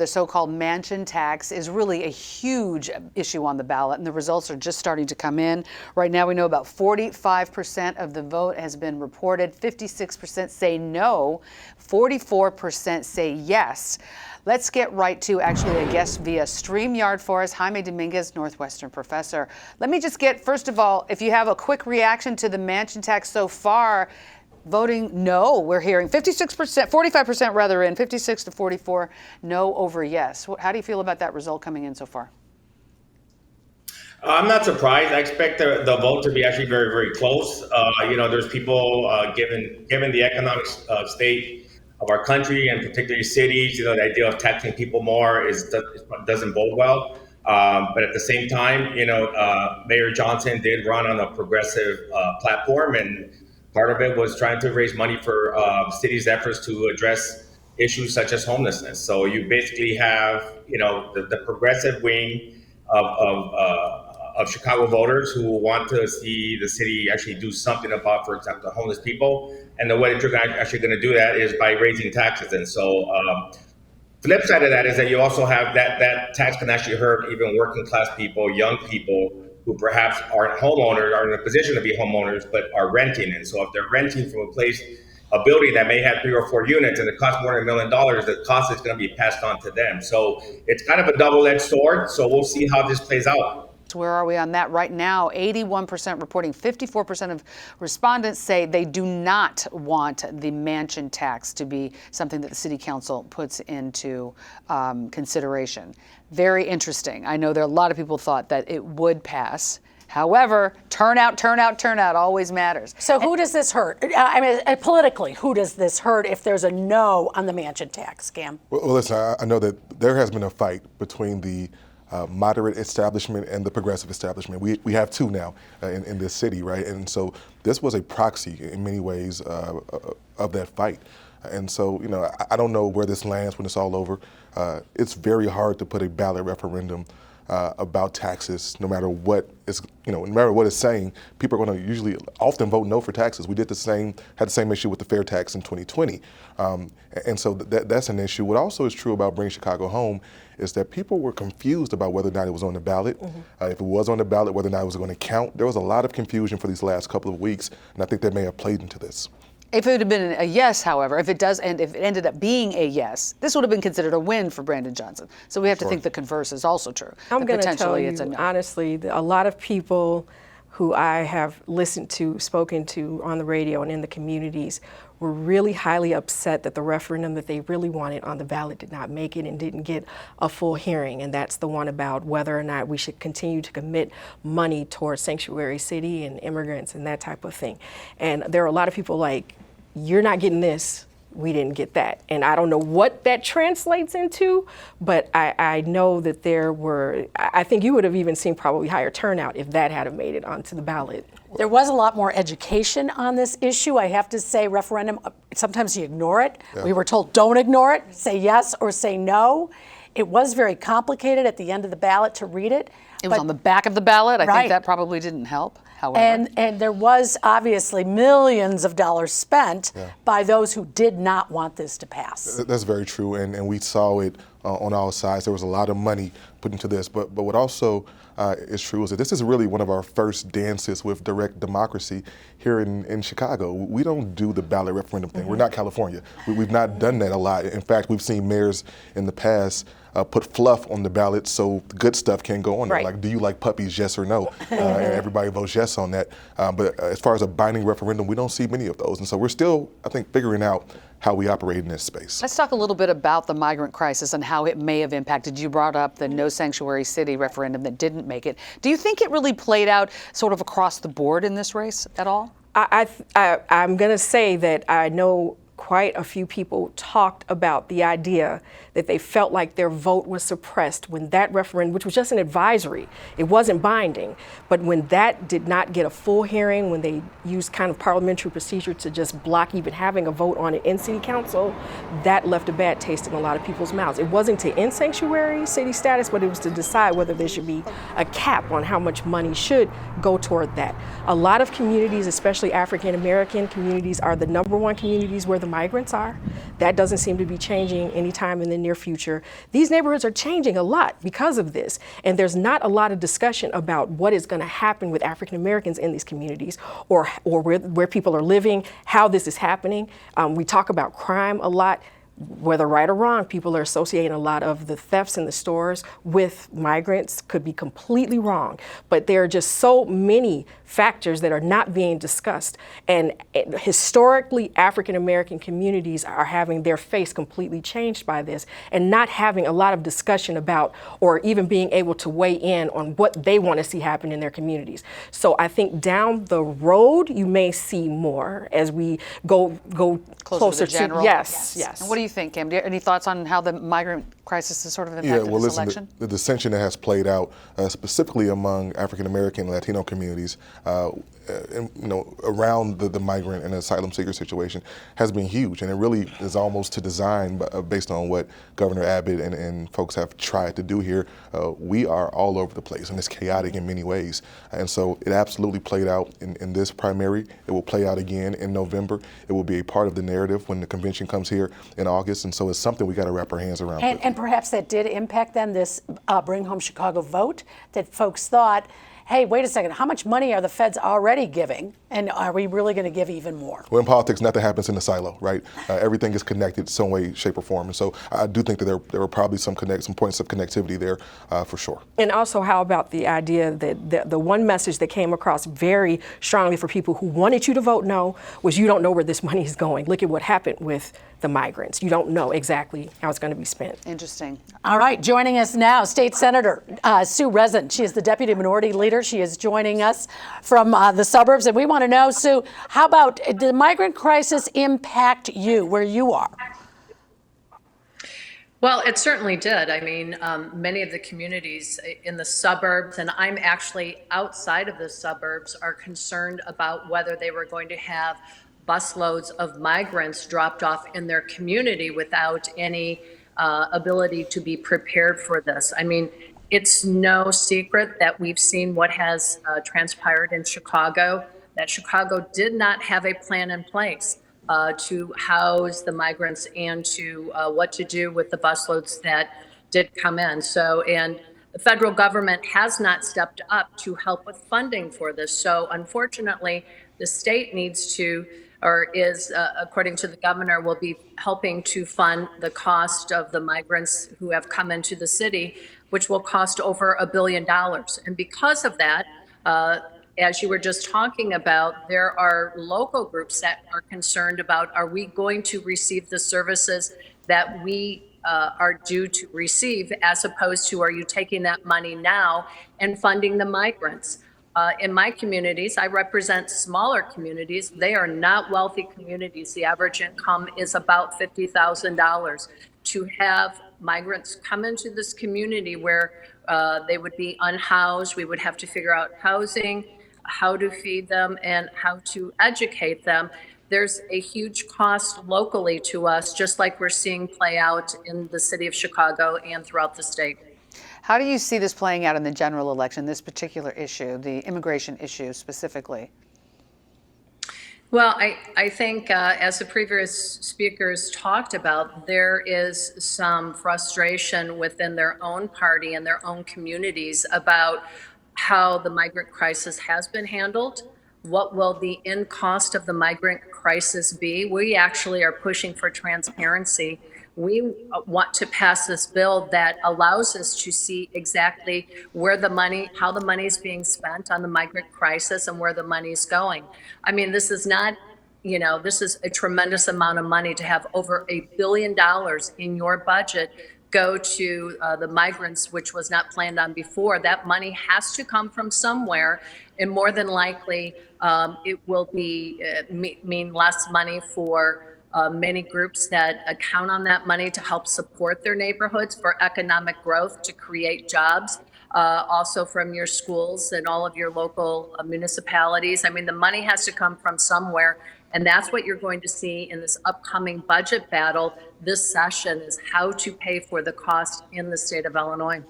the so-called mansion tax is really a huge issue on the ballot, and the results are just starting to come in. Right now we know about 45% of the vote has been reported. 56% say no, 44% say yes. Let's get right to actually a guest via StreamYard for us, Jaime Dominguez, Northwestern professor. Let me just get, first of all, if you have a quick reaction to the mansion tax so far. Voting no, we're hearing 56%, 45% rather in, 56 to 44 no over yes. How do you feel about that result coming in so far? I'm not surprised. I expect the vote to be actually very, very close. There's people, given the economic state of our country and particularly cities, the idea of taxing people more doesn't bode well. But at the same time, Mayor Johnson did run on a progressive platform, and part of it was trying to raise money for cities' efforts to address issues such as homelessness. So you basically have, the progressive wing of Chicago voters who want to see the city actually do something about, for example, homeless people. And the way that you're actually going to do that is by raising taxes. And so flip side of that is that you also have that tax can actually hurt even working class people, young people who perhaps aren't homeowners, are in a position to be homeowners, but are renting. And so if they're renting from a building that may have 3 or 4 units and it costs more than $1 million, the cost is going to be passed on to them. So it's kind of a double-edged sword. So we'll see how this plays out. Where are we on that right now? 81% reporting, 54% of respondents say they do not want the mansion tax to be something that the city council puts into consideration. Very interesting. I know there are a lot of people thought that it would pass. However, turnout always matters. So who does this hurt? Politically, who does this hurt if there's a no on the mansion tax, Cam? Well, listen, I know that there has been a fight between the moderate establishment and the progressive establishment. We have two now in this city, right? And so this was a proxy in many ways of that fight. And so, I don't know where this lands when it's all over. It's very hard to put a ballot referendum about taxes, no matter what it's saying. People are going to often vote no for taxes. We had the same issue with the fair tax in 2020. And so that's an issue. What also is true about Bring Chicago Home is that people were confused about whether or not it was on the ballot. Mm-hmm. If it was on the ballot, whether or not it was going to count. There was a lot of confusion for these last couple of weeks, and I think that may have played into this. If it had been a yes, however, if it ended up being a yes, this would have been considered a win for Brandon Johnson. So we have to think the converse is also true. I'm going to tell you, honestly, a lot of people who I have listened to, spoken to on the radio and in the communities were really highly upset that the referendum that they really wanted on the ballot did not make it and didn't get a full hearing. And that's the one about whether or not we should continue to commit money towards sanctuary city and immigrants and that type of thing. And there are a lot of people like, you're not getting this, we didn't get that. And I don't know what that translates into, but I know that I think you would have even seen probably higher turnout if that had made it onto the ballot. There was a lot more education on this issue. I have to say, referendum, sometimes you ignore it. Yeah. We were told don't ignore it, say yes or say no. It was very complicated at the end of the ballot to read it. It was on the back of the ballot. I think that probably didn't help. However. And there was obviously millions of dollars spent by those who did not want this to pass. That's very true, and we saw it on all sides. There was a lot of money put into this, but what also is true is that this is really one of our first dances with direct democracy here in Chicago. We don't do the ballot referendum thing. Mm-hmm. We're not California. We've not done that a lot. In fact, we've seen mayors in the past put fluff on the ballot so the good stuff can go on there. Like, do you like puppies, yes or no? And everybody votes yes on that. But as far as a binding referendum, we don't see many of those. And so we're still, I think, figuring out how we operate in this space. Let's talk a little bit about the migrant crisis and how it may have impacted. You brought up the no sanctuary city referendum that didn't make it. Do you think it really played out sort of across the board in this race at all? I'm going to say that I know quite a few people talked about the idea that they felt like their vote was suppressed when that referendum, which was just an advisory, it wasn't binding, but when that did not get a full hearing, when they used kind of parliamentary procedure to just block even having a vote on it in city council, that left a bad taste in a lot of people's mouths. It wasn't to end sanctuary city status, but it was to decide whether there should be a cap on how much money should go toward that. A lot of communities, especially African American communities, are the #1 communities where the migrants are. That doesn't seem to be changing anytime in the near future. These neighborhoods are changing a lot because of this. And there's not a lot of discussion about what is going to happen with African Americans in these communities, or where people are living, how this is happening. We talk about crime a lot. Whether right or wrong, people are associating a lot of the thefts in the stores with migrants. Could be completely wrong, but there are just so many factors that are not being discussed. And historically, African American communities are having their face completely changed by this, and not having a lot of discussion about, or even being able to weigh in on what they want to see happen in their communities. So I think down the road, you may see more as we go closer to the general. Yes. And what do you think, Kim? Do you have any thoughts on how the migrant crisis has sort of impacted this election? The dissension that has played out, specifically among African American and Latino communities, around the migrant and asylum seeker situation, has been huge, and it really is almost to design based on what Governor Abbott and folks have tried to do here. We are all over the place, and it's chaotic in many ways. And so it absolutely played out in this primary. It will play out again in November. It will be a part of the narrative when the convention comes here in August. And so it's something we got to wrap our hands around. And perhaps that did impact then this Bring Home Chicago vote, that folks thought, hey, wait a second, how much money are the feds already giving? And are we really going to give even more? Well, in politics, nothing happens in a silo, right? Everything is connected some way, shape, or form. And so I do think that there were probably some points of connectivity there for sure. And also, how about the idea that the one message that came across very strongly for people who wanted you to vote no was, you don't know where this money is going. Look at what happened with the migrants. You don't know exactly how it's going to be spent. Interesting. All right, joining us now, State Senator Sue Rezin. She is the Deputy Minority Leader. She is joining us from the suburbs. And we want to know, Sue, how about, did the migrant crisis impact you where you are? Well, it certainly did. I mean, many of the communities in the suburbs, and I'm actually outside of the suburbs, are concerned about whether they were going to have busloads of migrants dropped off in their community without any ability to be prepared for this. I mean, it's no secret that we've seen what has transpired in Chicago, that Chicago did not have a plan in place to house the migrants and to what to do with the busloads that did come in. So, and the federal government has not stepped up to help with funding for this. So unfortunately, the state needs to, or is, according to the governor, will be helping to fund the cost of the migrants who have come into the city, which will cost over $1 billion. And because of that, as you were just talking about, there are local groups that are concerned about, are we going to receive the services that we are due to receive, as opposed to, are you taking that money now and funding the migrants? In my communities, I represent smaller communities. They are not wealthy communities. The average income is about $50,000. To have migrants come into this community where they would be unhoused, we would have to figure out housing, how to feed them, and how to educate them. There's a huge cost locally to us, just like we're seeing play out in the city of Chicago and throughout the state. How do you see this playing out in the general election, this particular issue, the immigration issue specifically? Well, I think as the previous speakers talked about, there is some frustration within their own party and their own communities about how the migrant crisis has been handled. What will the end cost of the migrant crisis be? We actually are pushing for transparency. We want to pass this bill that allows us to see exactly where the money, how the money is being spent on the migrant crisis and where the money is going. I mean, this is not, this is a tremendous amount of money to have over $1 billion in your budget go to the migrants, which was not planned on before. That money has to come from somewhere, and more than likely it will be mean less money for many groups that count on that money to help support their neighborhoods for economic growth, to create jobs, also from your schools and all of your local municipalities. I mean, the money has to come from somewhere, and that's what you're going to see in this upcoming budget battle this session, is how to pay for the cost in the state of Illinois.